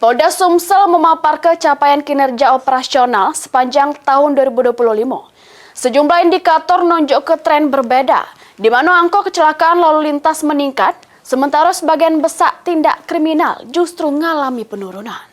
Polda Sumsel memaparkan capaian kinerja operasional sepanjang tahun 2025. Sejumlah indikator nunjuk ke tren berbeda, di mana angka kecelakaan lalu lintas meningkat, sementara sebagian besar tindak kriminal justru mengalami penurunan.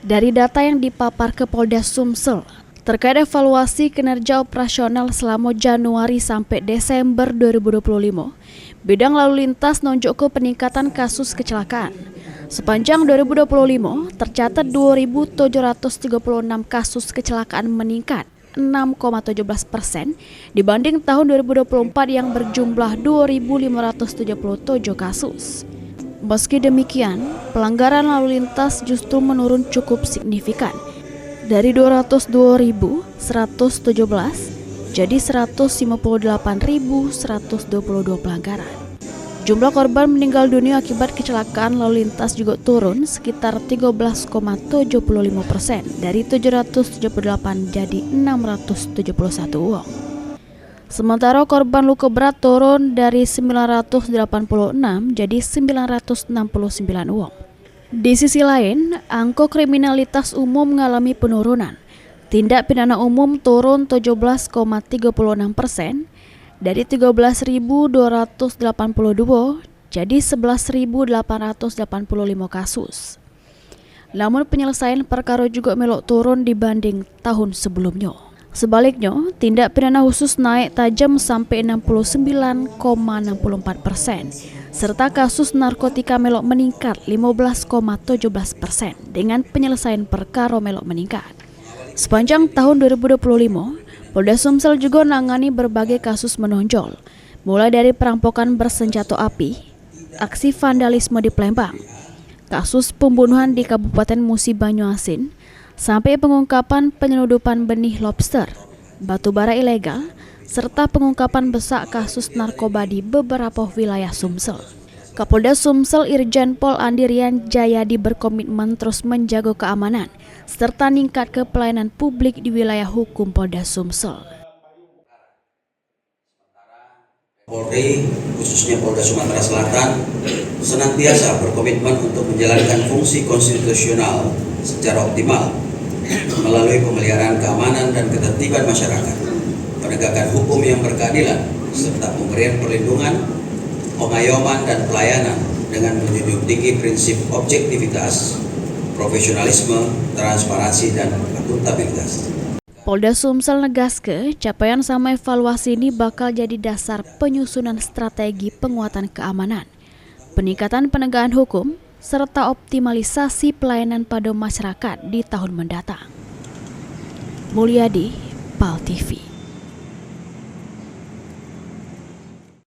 Dari data yang dipapar ke Polda Sumsel, terkait evaluasi kinerja operasional selama Januari sampai Desember 2025, bidang lalu lintas nunjuk ke peningkatan kasus kecelakaan. Sepanjang 2025, tercatat 2.736 kasus kecelakaan meningkat 6,17% dibanding tahun 2024 yang berjumlah 2.577 kasus. Meski demikian, pelanggaran lalu lintas justru menurun cukup signifikan, dari 202.117 jadi 158.122 pelanggaran. Jumlah korban meninggal dunia akibat kecelakaan lalu lintas juga turun sekitar 13,75% dari 778 jadi 671 orang. Sementara korban luka berat turun dari 986 jadi 969 orang. Di sisi lain, angka kriminalitas umum mengalami penurunan. Tindak pidana umum turun 17,36% dari 13.282 jadi 11.885 kasus. Namun penyelesaian perkara juga melok turun dibanding tahun sebelumnya. Sebaliknya, tindak pidana khusus naik tajam sampai 69,64%, serta kasus narkotika melok meningkat 15,17% dengan penyelesaian perkara melok meningkat. Sepanjang tahun 2025, Polda Sumsel juga menangani berbagai kasus menonjol, mulai dari perampokan bersenjata api, aksi vandalisme di Palembang, kasus pembunuhan di Kabupaten Musi Banyuasin, sampai pengungkapan penyelundupan benih lobster, batu bara ilegal, serta pengungkapan besar kasus narkoba di beberapa wilayah Sumsel. Kapolda Sumsel Irjen Pol Andirian Jayadi berkomitmen terus menjaga keamanan serta meningkat ke pelayanan publik di wilayah hukum Polda Sumsel. Polri, khususnya Polda Sumatera Selatan, senantiasa berkomitmen untuk menjalankan fungsi konstitusional secara optimal melalui pemeliharaan keamanan dan ketertiban masyarakat, penegakan hukum yang berkeadilan, serta pemberian perlindungan, pengayoman dan pelayanan dengan menjunjung tinggi prinsip objektivitas, profesionalisme, transparansi, dan akuntabilitas. Polda Sumsel negaske, capaian sama evaluasi ini bakal jadi dasar penyusunan strategi penguatan keamanan, peningkatan penegakan hukum, serta optimalisasi pelayanan pada masyarakat di tahun mendatang. Mulyadi, PAL TV.